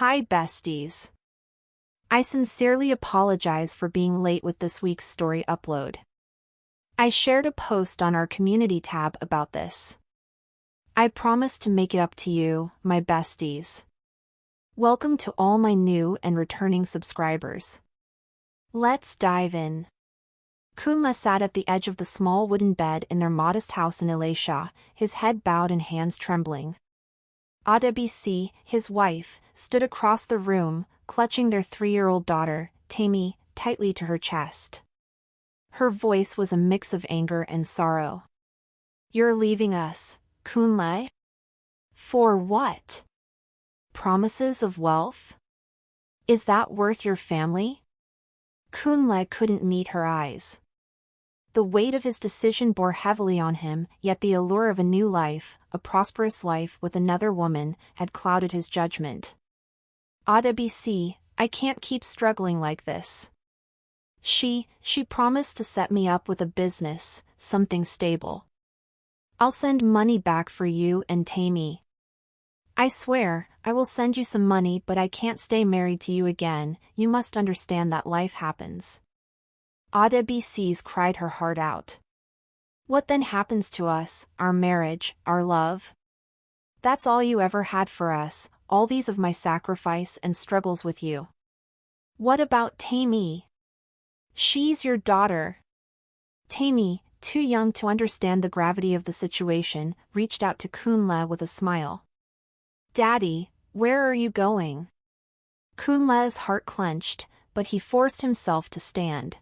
Hi besties. I sincerely apologize for being late with this week's story upload. I shared a post on our community tab about this. I promise to make it up to you, my besties. Welcome to all my new and returning subscribers. Let's dive in. Kunle sat at the edge of the small wooden bed in their modest house in Elisha, his head bowed and hands trembling. Adebisi, his wife, stood across the room, clutching their 3-year-old daughter, Tammy, tightly to her chest. Her voice was a mix of anger and sorrow. "You're leaving us, Kunle? For what? Promises of wealth? Is that worth your family?" Kunle couldn't meet her eyes. The weight of his decision bore heavily on him, yet the allure of a new life, a prosperous life with another woman, had clouded his judgment. "Adebisi, I can't keep struggling like this. She promised to set me up with a business, something stable. I'll send money back for you and Tammy. I swear, I will send you some money, but I can't stay married to you again. You must understand that life happens." Adebisi's cried her heart out. "What then happens to us, our marriage, our love? That's all you ever had for us, all these of my sacrifice and struggles with you. What about Tammy? She's your daughter." Tammy, too young to understand the gravity of the situation, reached out to Kunle with a smile. "Daddy, where are you going?" Kunle's heart clenched, but he forced himself to stand.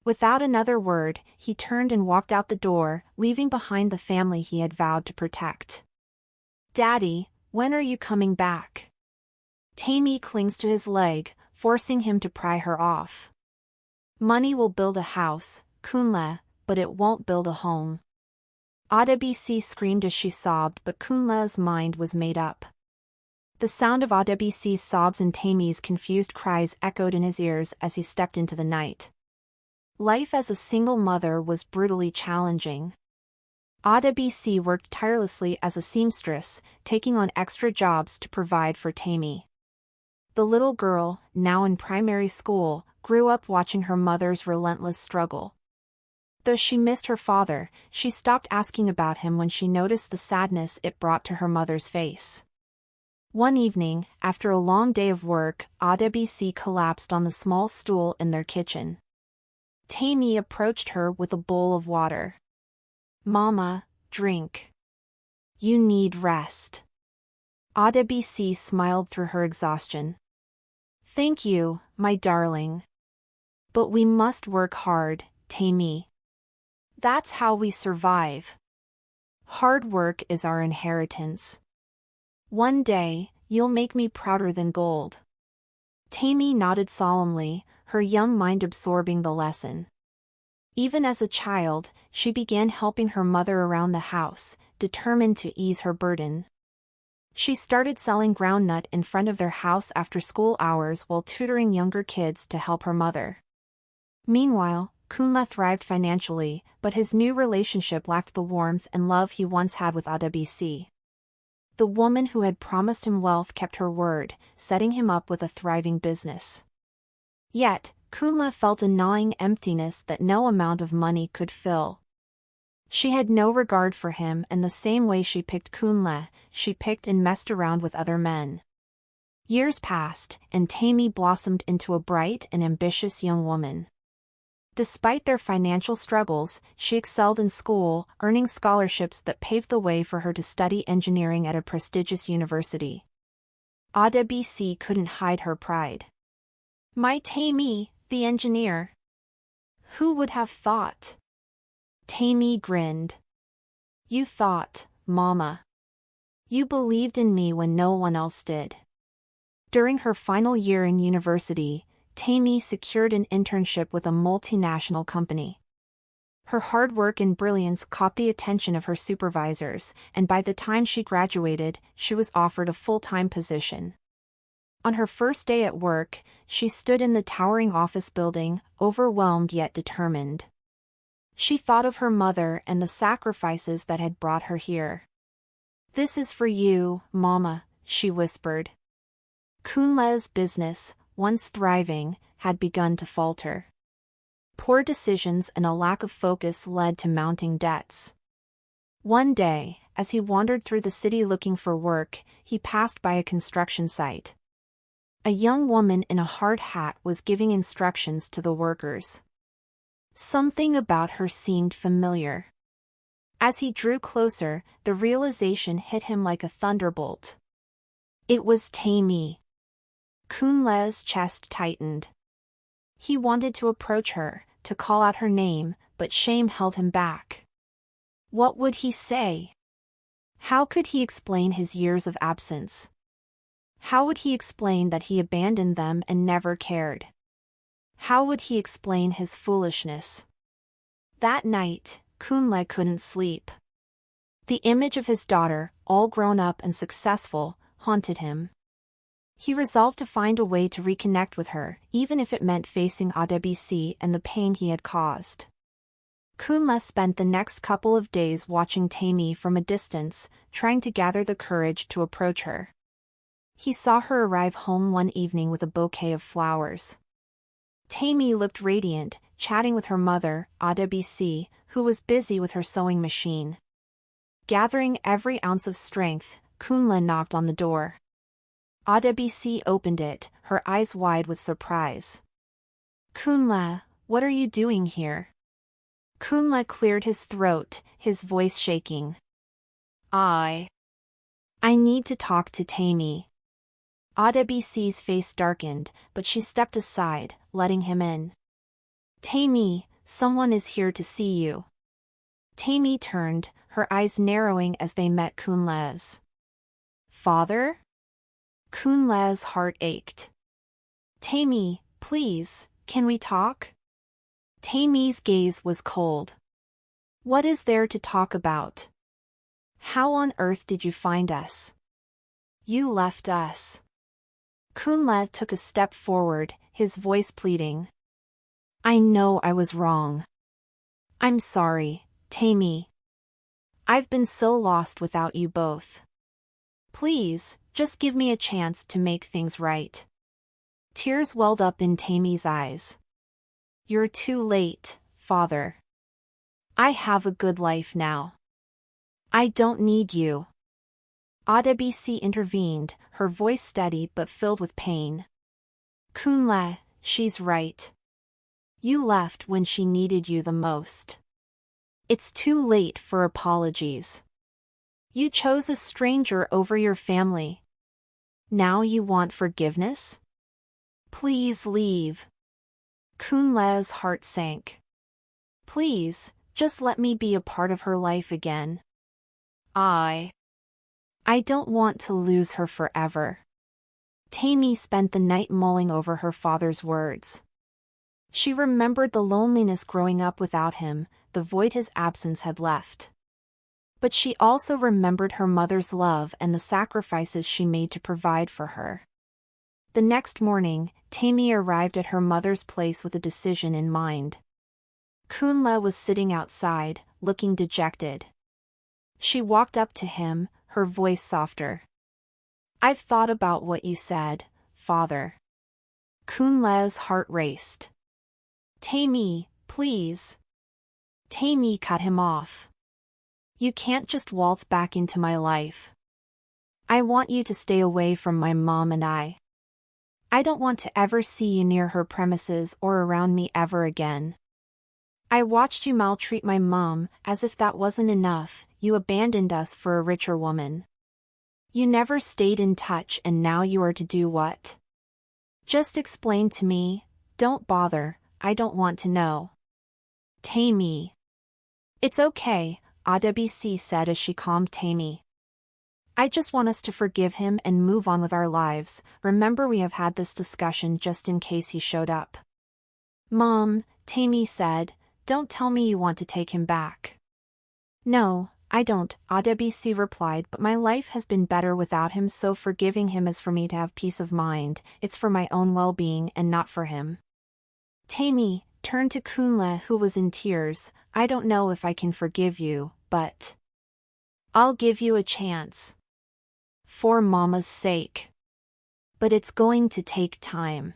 Without another word, he turned and walked out the door, leaving behind the family he had vowed to protect. "Daddy, when are you coming back?" Tammy clings to his leg, forcing him to pry her off. "Money will build a house, Kunle, but it won't build a home." Adebisi screamed as she sobbed, but Kunle's mind was made up. The sound of Adebisi's sobs and Tammy's confused cries echoed in his ears as he stepped into the night. Life as a single mother was brutally challenging. Adebisi worked tirelessly as a seamstress, taking on extra jobs to provide for Tammy. The little girl, now in primary school, grew up watching her mother's relentless struggle. Though she missed her father, she stopped asking about him when she noticed the sadness it brought to her mother's face. One evening, after a long day of work, Adebisi collapsed on the small stool in their kitchen. Tammy approached her with a bowl of water. "Mama, drink. You need rest." Adebisi smiled through her exhaustion. "Thank you, my darling. But we must work hard, Tammy. That's how we survive. Hard work is our inheritance. One day, you'll make me prouder than gold." Tammy nodded solemnly, her young mind absorbing the lesson. Even as a child, she began helping her mother around the house, determined to ease her burden. She started selling groundnut in front of their house after school hours while tutoring younger kids to help her mother. Meanwhile, Kunle thrived financially, but his new relationship lacked the warmth and love he once had with Adebisi. The woman who had promised him wealth kept her word, setting him up with a thriving business. Yet, Kunle felt a gnawing emptiness that no amount of money could fill. She had no regard for him, and the same way she picked Kunle, she picked and messed around with other men. Years passed, and Tammy blossomed into a bright and ambitious young woman. Despite their financial struggles, she excelled in school, earning scholarships that paved the way for her to study engineering at a prestigious university. Adebisi couldn't hide her pride. "My Tammy, the engineer. Who would have thought?" Tammy grinned. "You thought, Mama. You believed in me when no one else did." During her final year in university, Tammy secured an internship with a multinational company. Her hard work and brilliance caught the attention of her supervisors, and by the time she graduated, she was offered a full-time position. On her first day at work, she stood in the towering office building, overwhelmed yet determined. She thought of her mother and the sacrifices that had brought her here. "This is for you, Mama," she whispered. Kunle's business, once thriving, had begun to falter. Poor decisions and a lack of focus led to mounting debts. One day, as he wandered through the city looking for work, he passed by a construction site. A young woman in a hard hat was giving instructions to the workers. Something about her seemed familiar. As he drew closer, the realization hit him like a thunderbolt. It was Tammy. Kunle's chest tightened. He wanted to approach her, to call out her name, but shame held him back. What would he say? How could he explain his years of absence? How would he explain that he abandoned them and never cared? How would he explain his foolishness? That night, Kunle couldn't sleep. The image of his daughter, all grown up and successful, haunted him. He resolved to find a way to reconnect with her, even if it meant facing Adebisi and the pain he had caused. Kunle spent the next couple of days watching Tammy from a distance, trying to gather the courage to approach her. He saw her arrive home one evening with a bouquet of flowers. Tammy looked radiant, chatting with her mother, Adebisi, who was busy with her sewing machine. Gathering every ounce of strength, Kunle knocked on the door. Adebisi opened it, her eyes wide with surprise. Kunle, what are you doing here? Kunle cleared his throat, his voice shaking. I need to talk to Tammy. Adebisi's face darkened, but she stepped aside, letting him in. Tammy, someone is here to see you. Tammy turned, her eyes narrowing as they met Kunle's. Father? Kunle's heart ached. Tammy, please, can we talk? Tammy's gaze was cold. What is there to talk about? How on earth did you find us? You left us. Kunle took a step forward, his voice pleading. I know I was wrong. I'm sorry, Tammy. I've been so lost without you both. Please, just give me a chance to make things right. Tears welled up in Tammy's eyes. You're too late, Father. I have a good life now. I don't need you. Adebisi intervened, her voice steady but filled with pain. Kunle, she's right. You left when she needed you the most. It's too late for apologies. You chose a stranger over your family. Now you want forgiveness? Please leave. Kunle's heart sank. Please, just let me be a part of her life again. I don't want to lose her forever. Tammy spent the night mulling over her father's words. She remembered the loneliness growing up without him, the void his absence had left. But she also remembered her mother's love and the sacrifices she made to provide for her. The next morning, Tammy arrived at her mother's place with a decision in mind. Kunle was sitting outside, looking dejected. She walked up to him, her voice softer. I've thought about what you said, Father. Kunle's heart raced. Tammy, please. Tammy cut him off. You can't just waltz back into my life. I want you to stay away from my mom and I. I don't want to ever see you near her premises or around me ever again. I watched you maltreat my mom, as if that wasn't enough, you abandoned us for a richer woman. You never stayed in touch and now you are to do what? Just explain to me, don't bother, I don't want to know. Tammy. It's okay, Adebisi said as she calmed Tammy. I just want us to forgive him and move on with our lives. Remember, we have had this discussion just in case he showed up. Mom, Tammy said, don't tell me you want to take him back. No, I don't, Adebisi replied, but my life has been better without him, so forgiving him is for me to have peace of mind. It's for my own well-being and not for him. Tammy turned to Kunle, who was in tears. I don't know if I can forgive you, but I'll give you a chance. For Mama's sake. But it's going to take time.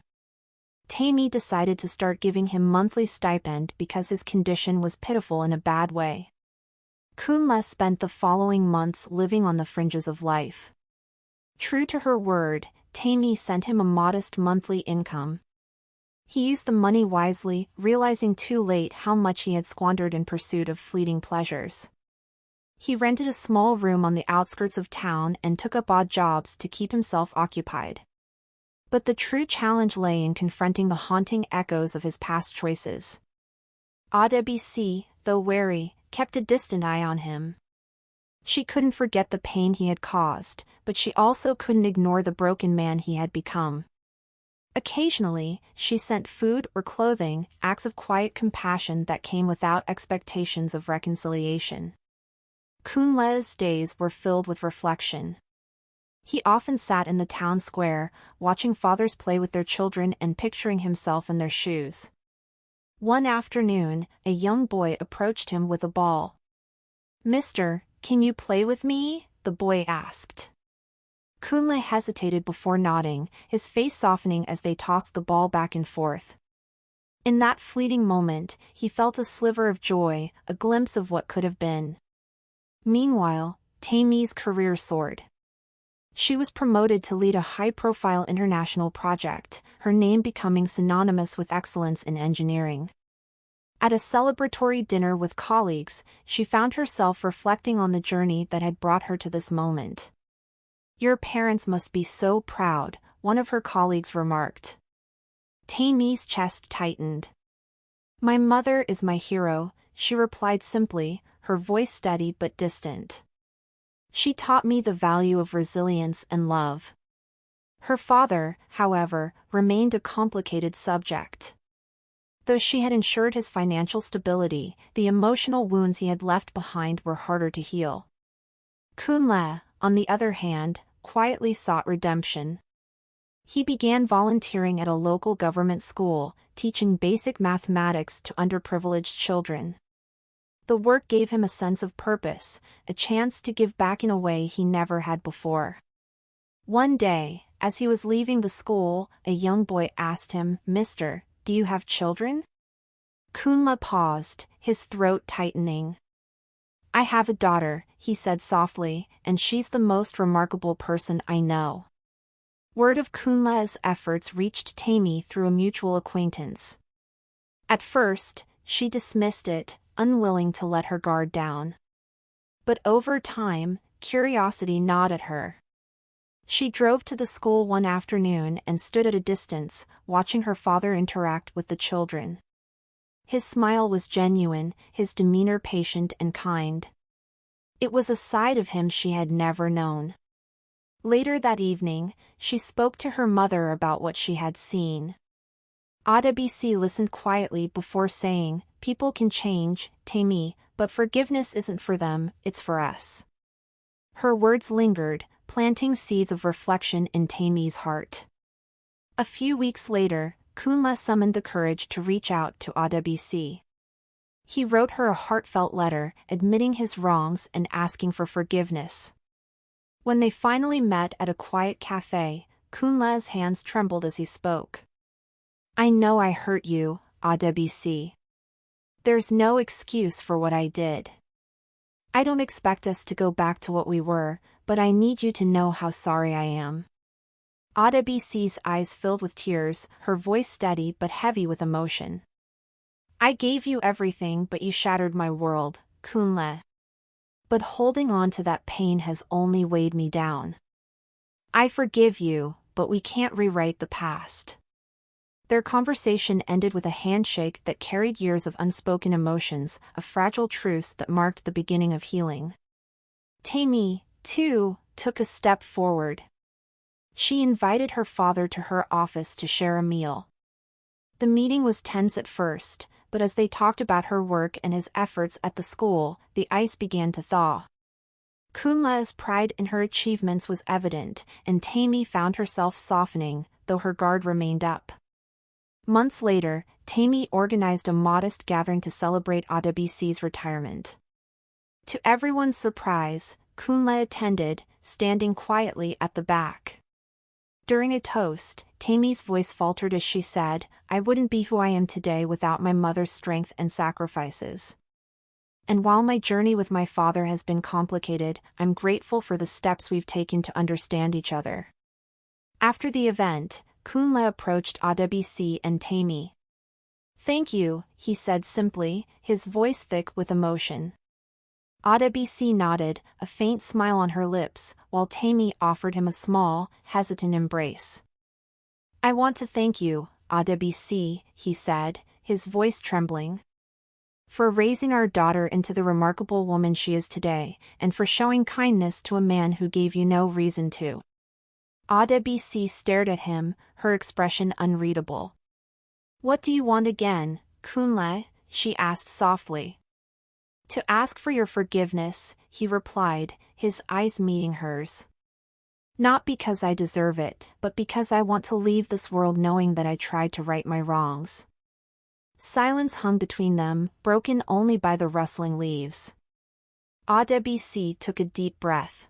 Tammy decided to start giving him monthly stipend because his condition was pitiful in a bad way. Kunle spent the following months living on the fringes of life. True to her word, Tammy sent him a modest monthly income. He used the money wisely, realizing too late how much he had squandered in pursuit of fleeting pleasures. He rented a small room on the outskirts of town and took up odd jobs to keep himself occupied. But the true challenge lay in confronting the haunting echoes of his past choices. Adebisi, though wary, kept a distant eye on him. She couldn't forget the pain he had caused, but she also couldn't ignore the broken man he had become. Occasionally, she sent food or clothing, acts of quiet compassion that came without expectations of reconciliation. Kunle's days were filled with reflection. He often sat in the town square, watching fathers play with their children and picturing himself in their shoes. One afternoon, a young boy approached him with a ball. "Mister, can you play with me?" the boy asked. Kunle hesitated before nodding, his face softening as they tossed the ball back and forth. In that fleeting moment, he felt a sliver of joy, a glimpse of what could have been. Meanwhile, Tammy's career soared. She was promoted to lead a high-profile international project, her name becoming synonymous with excellence in engineering. At a celebratory dinner with colleagues, she found herself reflecting on the journey that had brought her to this moment. "Your parents must be so proud," one of her colleagues remarked. Tammy's chest tightened. "My mother is my hero," she replied simply, her voice steady but distant. "She taught me the value of resilience and love." Her father, however, remained a complicated subject. Though she had ensured his financial stability, the emotional wounds he had left behind were harder to heal. Kunle, on the other hand, quietly sought redemption. He began volunteering at a local government school, teaching basic mathematics to underprivileged children. The work gave him a sense of purpose, a chance to give back in a way he never had before. One day, as he was leaving the school, a young boy asked him, "Mister, do you have children?" Kunle paused, his throat tightening. "I have a daughter," he said softly, "and she's the most remarkable person I know." Word of Kunle's efforts reached Tammy through a mutual acquaintance. At first, she dismissed it, unwilling to let her guard down. But over time, curiosity gnawed at her. She drove to the school one afternoon and stood at a distance, watching her father interact with the children. His smile was genuine, his demeanor patient and kind. It was a side of him she had never known. Later that evening, she spoke to her mother about what she had seen. Adebisi listened quietly before saying, "People can change, Tammy, but forgiveness isn't for them, it's for us." Her words lingered, planting seeds of reflection in Tammy's heart. A few weeks later, Kunle summoned the courage to reach out to Adebisi. He wrote her a heartfelt letter, admitting his wrongs and asking for forgiveness. When they finally met at a quiet cafe, Kunle's hands trembled as he spoke. "I know I hurt you, Adebisi. There's no excuse for what I did. I don't expect us to go back to what we were, but I need you to know how sorry I am." Adebisi's eyes filled with tears, her voice steady but heavy with emotion. "I gave you everything but you shattered my world, Kunle. But holding on to that pain has only weighed me down. I forgive you, but we can't rewrite the past." Their conversation ended with a handshake that carried years of unspoken emotions, a fragile truce that marked the beginning of healing. Tammy, too, took a step forward. She invited her father to her office to share a meal. The meeting was tense at first, but as they talked about her work and his efforts at the school, the ice began to thaw. Kunle's pride in her achievements was evident, and Tammy found herself softening, though her guard remained up. Months later, Tammy organized a modest gathering to celebrate Adebisi's retirement. To everyone's surprise, Kunle attended, standing quietly at the back. During a toast, Tammy's voice faltered as she said, "I wouldn't be who I am today without my mother's strength and sacrifices. And while my journey with my father has been complicated, I'm grateful for the steps we've taken to understand each other." After the event, Kunle approached Adebisi and Tammy. "Thank you," he said simply, his voice thick with emotion. Adebisi nodded, a faint smile on her lips, while Tammy offered him a small, hesitant embrace. "I want to thank you, Adebisi," he said, his voice trembling, "for raising our daughter into the remarkable woman she is today, and for showing kindness to a man who gave you no reason to." Adebisi stared at him, her expression unreadable. "What do you want again, Kunle?" she asked softly. "To ask for your forgiveness," he replied, his eyes meeting hers. "Not because I deserve it, but because I want to leave this world knowing that I tried to right my wrongs." Silence hung between them, broken only by the rustling leaves. Adebisi took a deep breath.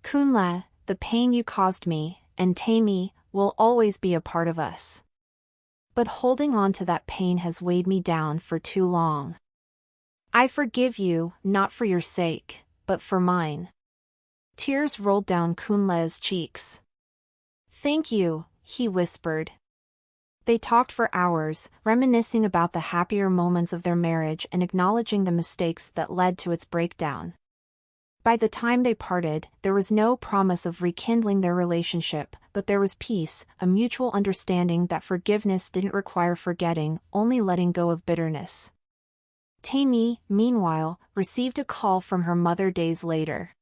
"Kunle, the pain you caused me, and Tammy, will always be a part of us. But holding on to that pain has weighed me down for too long. I forgive you, not for your sake, but for mine." Tears rolled down Kunle's cheeks. "Thank you," he whispered. They talked for hours, reminiscing about the happier moments of their marriage and acknowledging the mistakes that led to its breakdown. By the time they parted, there was no promise of rekindling their relationship, but there was peace, a mutual understanding that forgiveness didn't require forgetting, only letting go of bitterness. Tammy, meanwhile, received a call from her mother days later.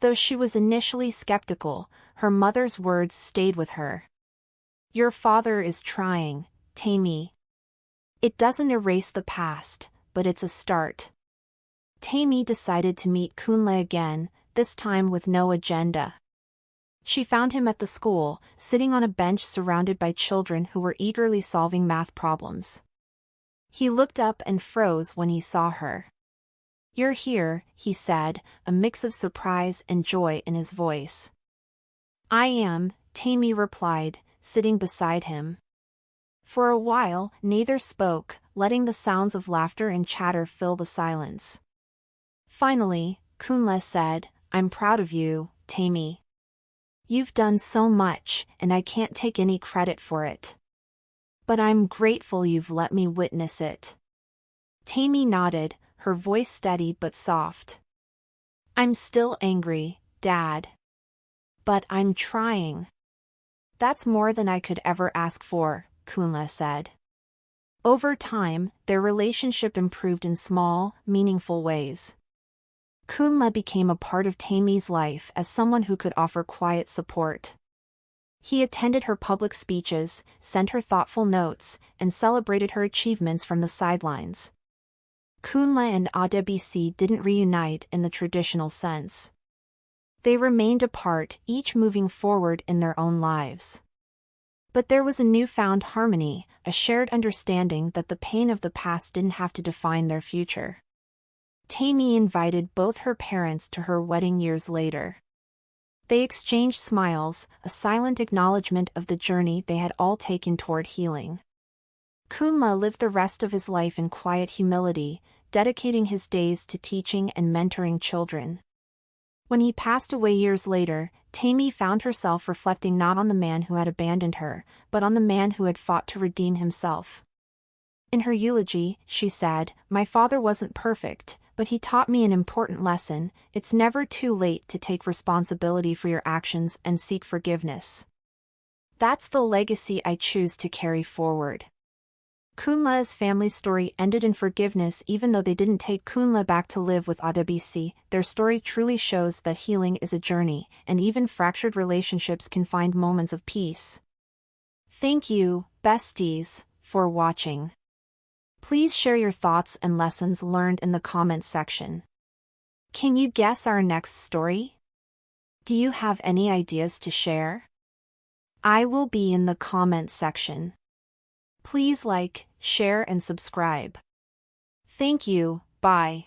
Though she was initially skeptical, her mother's words stayed with her. "Your father is trying, Tammy. It doesn't erase the past, but it's a start." Tammy decided to meet Kunle again, this time with no agenda. She found him at the school, sitting on a bench surrounded by children who were eagerly solving math problems. He looked up and froze when he saw her. "You're here," he said, a mix of surprise and joy in his voice. "I am," Tammy replied, sitting beside him. For a while, neither spoke, letting the sounds of laughter and chatter fill the silence. Finally, Kunle said, "I'm proud of you, Tammy. You've done so much, and I can't take any credit for it. But I'm grateful you've let me witness it." Tammy nodded, her voice steady but soft. "I'm still angry, Dad. But I'm trying." "That's more than I could ever ask for," Kunle said. Over time, their relationship improved in small, meaningful ways. Kunle became a part of Tammy's life as someone who could offer quiet support. He attended her public speeches, sent her thoughtful notes, and celebrated her achievements from the sidelines. Kunle and Adebisi didn't reunite in the traditional sense. They remained apart, each moving forward in their own lives. But there was a newfound harmony, a shared understanding that the pain of the past didn't have to define their future. Tammy invited both her parents to her wedding years later. They exchanged smiles, a silent acknowledgement of the journey they had all taken toward healing. Kunle lived the rest of his life in quiet humility, dedicating his days to teaching and mentoring children. When he passed away years later, Tammy found herself reflecting not on the man who had abandoned her, but on the man who had fought to redeem himself. In her eulogy, she said, "My father wasn't perfect, but he taught me an important lesson: it's never too late to take responsibility for your actions and seek forgiveness." That's the legacy I choose to carry forward. Kunle's family story ended in forgiveness even though they didn't take Kunle back to live with Adebisi. Their story truly shows that healing is a journey, and even fractured relationships can find moments of peace. Thank you, besties, for watching. Please share your thoughts and lessons learned in the comments section. Can you guess our next story? Do you have any ideas to share? I will be in the comments section. Please like, share and subscribe. Thank you, bye.